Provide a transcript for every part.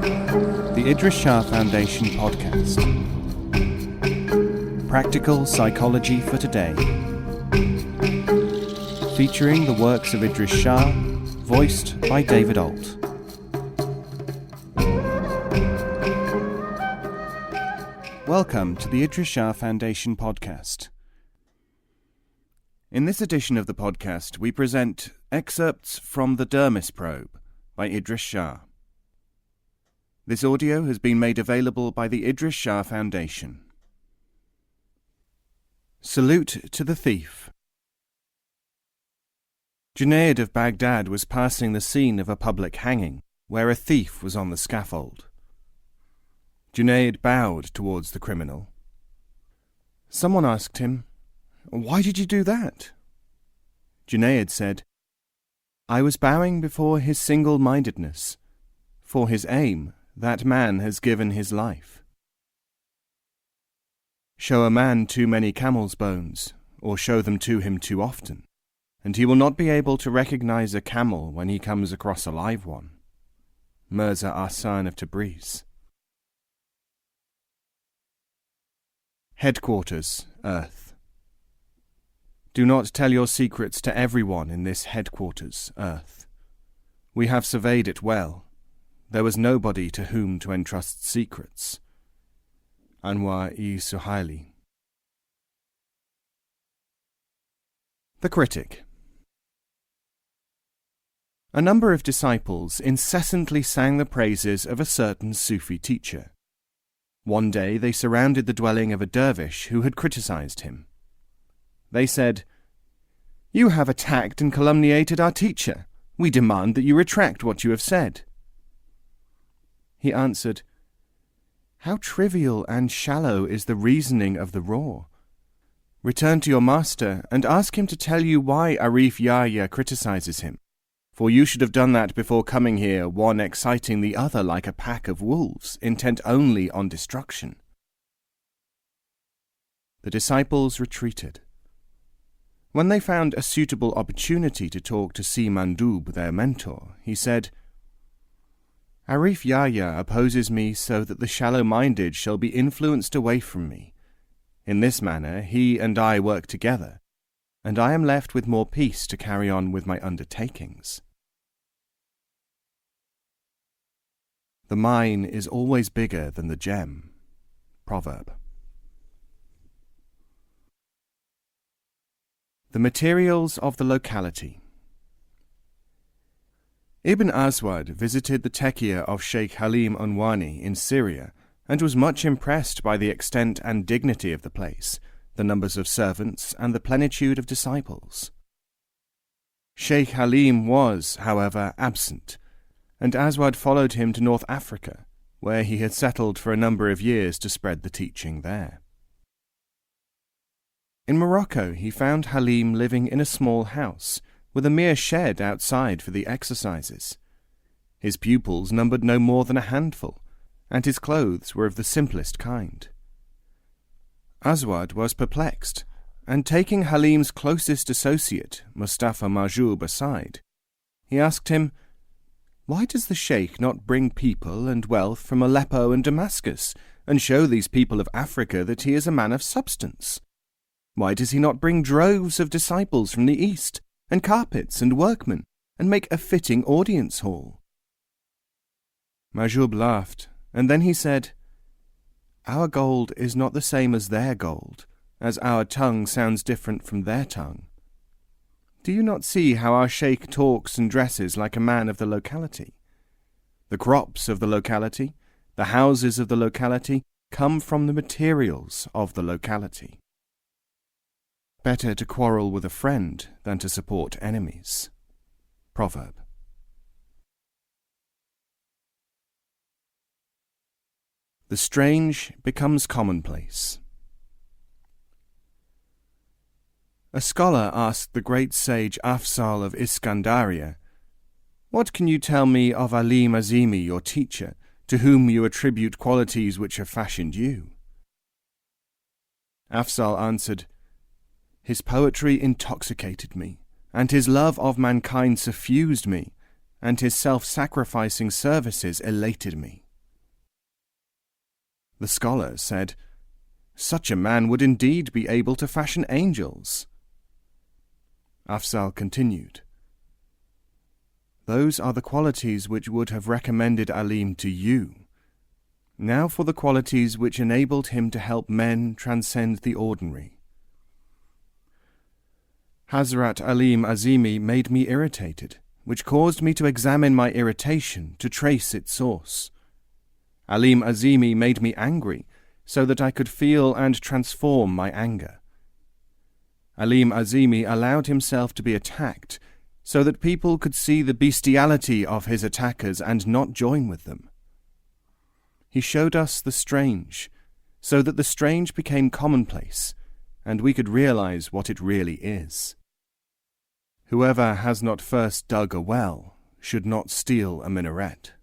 The Idries Shah Foundation Podcast. Practical Psychology for Today. Featuring the works of Idries Shah, voiced by David Alt. Welcome to the Idries Shah Foundation Podcast. In this edition of the podcast, we present excerpts from the Dermis Probe by Idries Shah. This audio has been made available by the Idries Shah Foundation. Salute to the Thief. Junaid of Baghdad was passing the scene of a public hanging, where a thief was on the scaffold. Junaid bowed towards the criminal. Someone asked him, "Why did you do that?" Junaid said, "I was bowing before his single-mindedness. For his aim, that man has given his life." Show a man too many camel's bones, or show them to him too often, and he will not be able to recognize a camel when he comes across a live one. Mirza Ahsan of Tabriz. Headquarters, Earth. Do not tell your secrets to everyone in this headquarters, Earth. We have surveyed it well. There was nobody to whom to entrust secrets. Anwar-e Suhaili. The Critic. A number of disciples incessantly sang the praises of a certain Sufi teacher. One day they surrounded the dwelling of a dervish who had criticized him. They said, "You have attacked and calumniated our teacher. We demand that you retract what you have said." He answered, "How trivial and shallow is the reasoning of the raw. Return to your master and ask him to tell you why Arif Yahya criticizes him, for you should have done that before coming here, one exciting the other like a pack of wolves, intent only on destruction." The disciples retreated. When they found a suitable opportunity to talk to Si Mandub, their mentor, he said, "Arif Yahya opposes me so that the shallow-minded shall be influenced away from me. In this manner he and I work together, and I am left with more peace to carry on with my undertakings." The mine is always bigger than the gem. Proverb. The materials of the locality. Ibn Aswad visited the tekia of Sheikh Halim Unwani in Syria and was much impressed by the extent and dignity of the place, the numbers of servants, and the plenitude of disciples. Sheikh Halim was, however, absent, and Aswad followed him to North Africa, where he had settled for a number of years to spread the teaching there. In Morocco he found Halim living in a small house, with a mere shed outside for the exercises. His pupils numbered no more than a handful, and his clothes were of the simplest kind. Aswad was perplexed, and taking Halim's closest associate, Mustafa Majoub, aside, he asked him, "Why does the sheikh not bring people and wealth from Aleppo and Damascus, and show these people of Africa that he is a man of substance? Why does he not bring droves of disciples from the East, and carpets and workmen, and make a fitting audience hall?" Majoub laughed, and then he said, "Our gold is not the same as their gold, as our tongue sounds different from their tongue. Do you not see how our sheikh talks and dresses like a man of the locality? The crops of the locality, the houses of the locality, come from the materials of the locality. Better to quarrel with a friend than to support enemies." Proverb. The strange becomes commonplace. A scholar asked the great sage Afzal of Iskandaria, "What can you tell me of Ali Mazimi, your teacher, to whom you attribute qualities which have fashioned you?" Afzal answered, "His poetry intoxicated me, and his love of mankind suffused me, and his self-sacrificing services elated me." The scholar said, "Such a man would indeed be able to fashion angels." Afzal continued, "Those are the qualities which would have recommended Alim to you. Now for the qualities which enabled him to help men transcend the ordinary. Hazrat Alim Azimi made me irritated, which caused me to examine my irritation to trace its source. Alim Azimi made me angry, so that I could feel and transform my anger. Alim Azimi allowed himself to be attacked, so that people could see the bestiality of his attackers and not join with them. He showed us the strange, so that the strange became commonplace, and we could realize what it really is. Whoever has not first dug a well should not steal a minaret."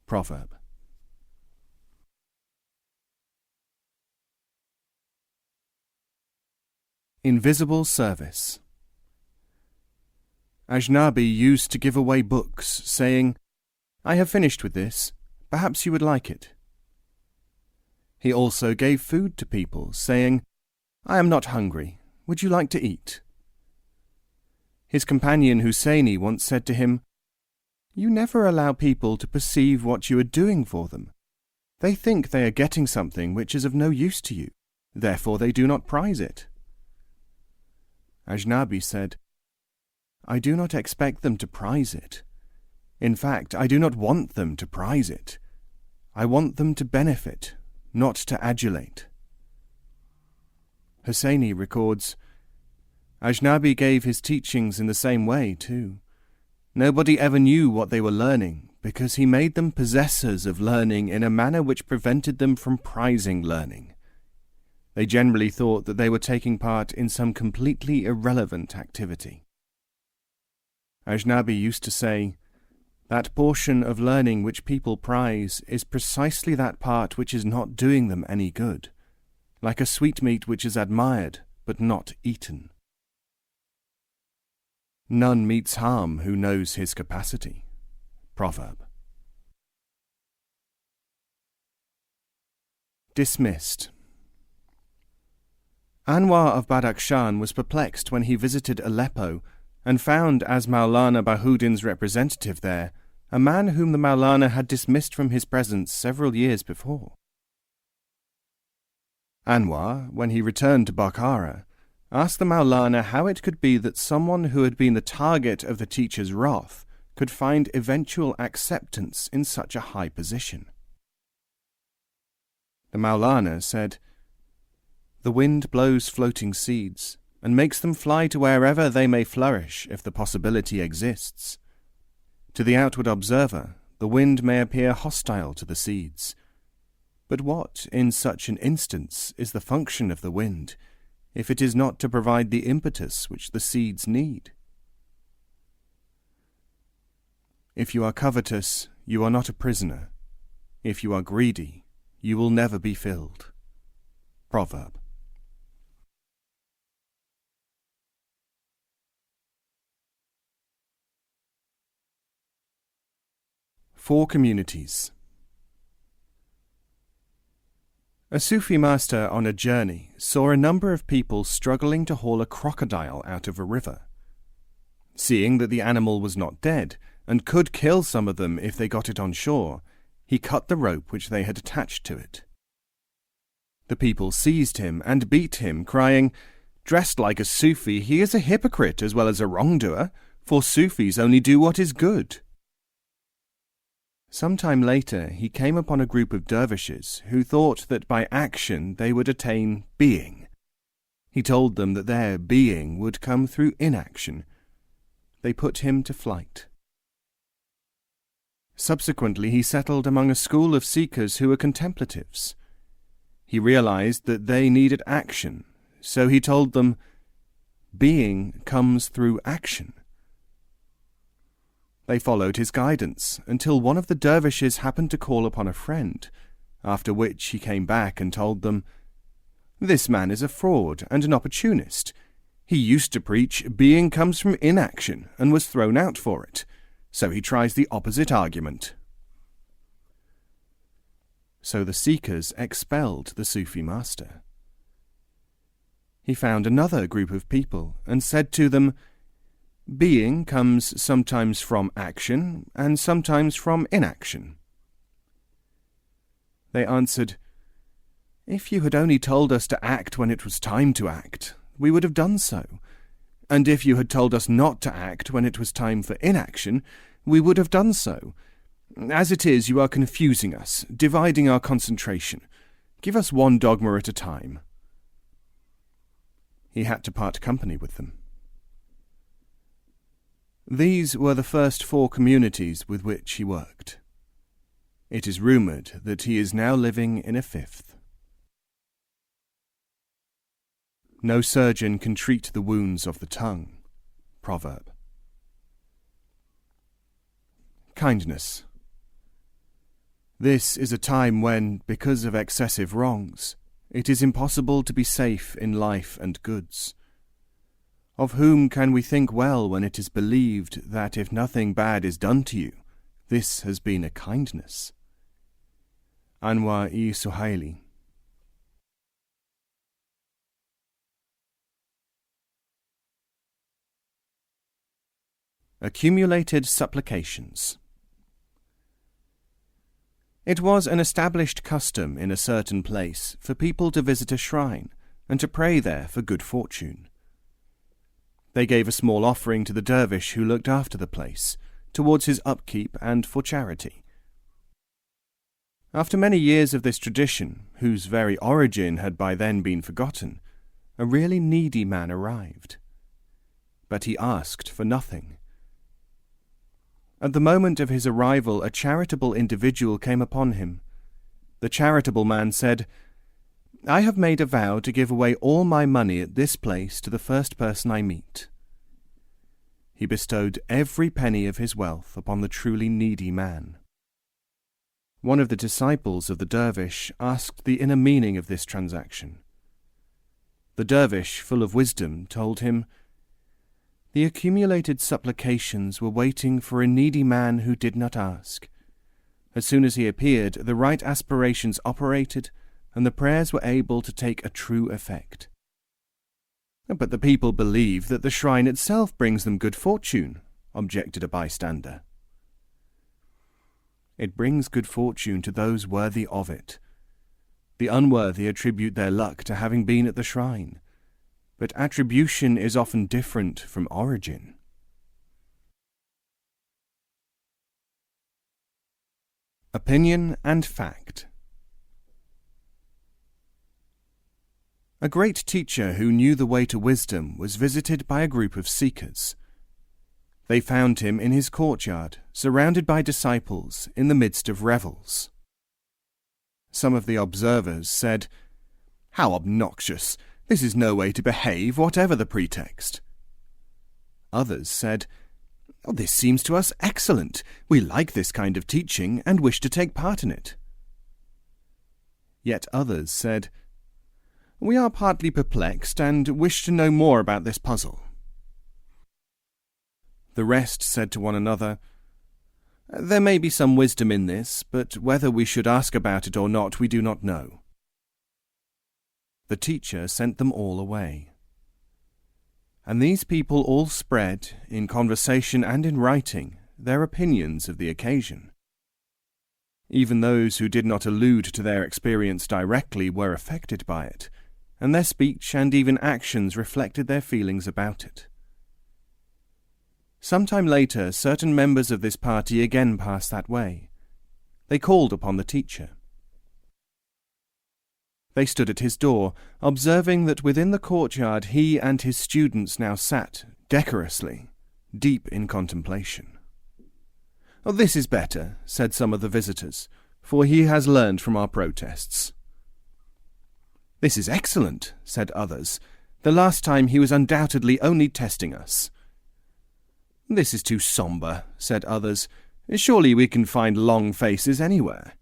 Proverb. Invisible service. Ajnabi used to give away books, saying, "I have finished with this. Perhaps you would like it." He also gave food to people, saying, "I am not hungry. Would you like to eat?" His companion Husseini once said to him, "You never allow people to perceive what you are doing for them. They think they are getting something which is of no use to you, therefore they do not prize it." Ajnabi said, "I do not expect them to prize it. In fact, I do not want them to prize it. I want them to benefit, not to adulate." Husseini records, Ajnabi gave his teachings in the same way too. Nobody ever knew what they were learning, because he made them possessors of learning in a manner which prevented them from prizing learning. They generally thought that they were taking part in some completely irrelevant activity. Ajnabi used to say, "That portion of learning which people prize is precisely that part which is not doing them any good, like a sweetmeat which is admired but not eaten." None meets harm who knows his capacity. Proverb. Dismissed. Anwar of Badakhshan was perplexed when he visited Aleppo and found as Maulana Bahuddin's representative there a man whom the Maulana had dismissed from his presence several years before. Anwar, when he returned to Bokhara, asked the Maulana how it could be that someone who had been the target of the teacher's wrath could find eventual acceptance in such a high position. The Maulana said, "The wind blows floating seeds, and makes them fly to wherever they may flourish if the possibility exists. To the outward observer, the wind may appear hostile to the seeds. But what, in such an instance, is the function of the wind, if it is not to provide the impetus which the seeds need? If you are covetous, you are not a prisoner. If you are greedy, you will never be filled." Proverb. Four communities. A Sufi master on a journey saw a number of people struggling to haul a crocodile out of a river. Seeing that the animal was not dead, and could kill some of them if they got it on shore, he cut the rope which they had attached to it. The people seized him and beat him, crying, "Dressed like a Sufi, he is a hypocrite as well as a wrongdoer, for Sufis only do what is good." Some time later he came upon a group of dervishes who thought that by action they would attain being. He told them that their being would come through inaction. They put him to flight. Subsequently he settled among a school of seekers who were contemplatives. He realized that they needed action, so he told them, "Being comes through action." They followed his guidance until one of the dervishes happened to call upon a friend, after which he came back and told them, "This man is a fraud and an opportunist. He used to preach being comes from inaction and was thrown out for it, so he tries the opposite argument." So the seekers expelled the Sufi master. He found another group of people and said to them, "Being comes sometimes from action and sometimes from inaction." They answered, "If you had only told us to act when it was time to act, we would have done so. And if you had told us not to act when it was time for inaction, we would have done so. As it is, you are confusing us, dividing our concentration. Give us one dogma at a time." He had to part company with them. These were the first 4 communities with which he worked. It is rumoured that he is now living in a 5th. No surgeon can treat the wounds of the tongue. Proverb. Kindness. This is a time when, because of excessive wrongs, it is impossible to be safe in life and goods. Of whom can we think well when it is believed that if nothing bad is done to you, this has been a kindness? Anwar-e Suhaili. Accumulated supplications. It was an established custom in a certain place for people to visit a shrine and to pray there for good fortune. They gave a small offering to the dervish who looked after the place, towards his upkeep and for charity. After many years of this tradition, whose very origin had by then been forgotten, a really needy man arrived. But he asked for nothing. At the moment of his arrival, a charitable individual came upon him. The charitable man said, "I have made a vow to give away all my money at this place to the first person I meet." He bestowed every penny of his wealth upon the truly needy man. One of the disciples of the dervish asked the inner meaning of this transaction. The dervish, full of wisdom, told him, "The accumulated supplications were waiting for a needy man who did not ask. As soon as he appeared, the right aspirations operated, and the prayers were able to take a true effect." "But the people believe that the shrine itself brings them good fortune," objected a bystander. "It brings good fortune to those worthy of it. The unworthy attribute their luck to having been at the shrine. But attribution is often different from origin." Opinion and fact. A great teacher who knew the way to wisdom was visited by a group of seekers. They found him in his courtyard, surrounded by disciples, in the midst of revels. Some of the observers said, "How obnoxious! This is no way to behave, whatever the pretext." Others said, "This seems to us excellent. We like this kind of teaching and wish to take part in it." Yet others said, "We are partly perplexed and wish to know more about this puzzle." The rest said to one another, "There may be some wisdom in this, but whether we should ask about it or not, we do not know." The teacher sent them all away. And these people all spread, in conversation and in writing, their opinions of the occasion. Even those who did not allude to their experience directly were affected by it, and their speech and even actions reflected their feelings about it. Some time later, certain members of this party again passed that way. They called upon the teacher. They stood at his door, observing that within the courtyard he and his students now sat, decorously, deep in contemplation. "This is better," said some of the visitors, "for he has learned from our protests." "This is excellent," said others. "The last time he was undoubtedly only testing us." "This is too sombre," said others. "Surely we can find long faces anywhere."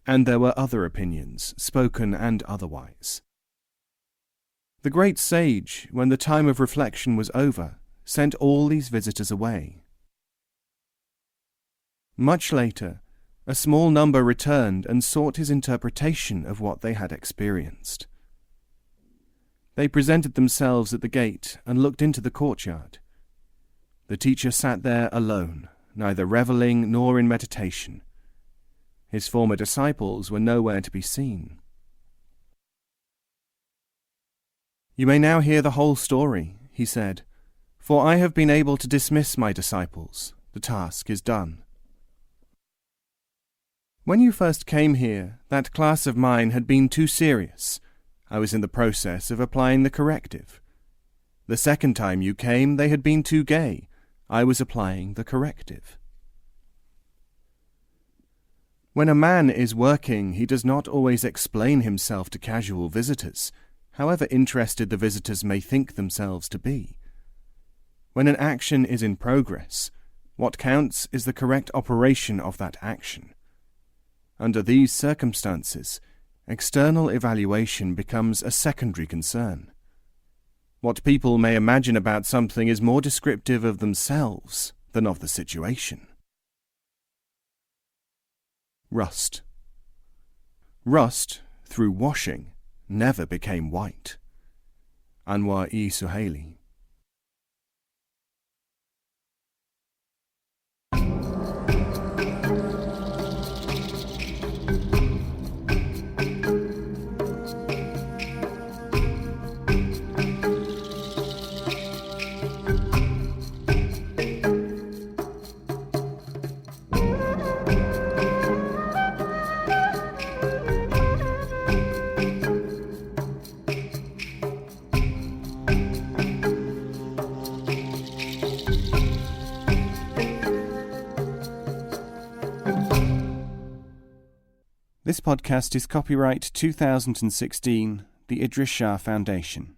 And there were other opinions, spoken and otherwise. The great sage, when the time of reflection was over, sent all these visitors away. Much later, A small number returned and sought his interpretation of what they had experienced. They presented themselves at the gate and looked into the courtyard. The teacher sat there alone, neither revelling nor in meditation. His former disciples were nowhere to be seen. "You may now hear the whole story," he said, "for I have been able to dismiss my disciples. The task is done. When you first came here, that class of mine had been too serious. I was in the process of applying the corrective. The second time you came, they had been too gay. I was applying the corrective. When a man is working, he does not always explain himself to casual visitors, however interested the visitors may think themselves to be. When an action is in progress, what counts is the correct operation of that action. Under these circumstances, external evaluation becomes a secondary concern. What people may imagine about something is more descriptive of themselves than of the situation. Rust. Rust, through washing, never became white. Anwar-e Suhaili. This podcast is copyright 2016, the Idries Shah Foundation.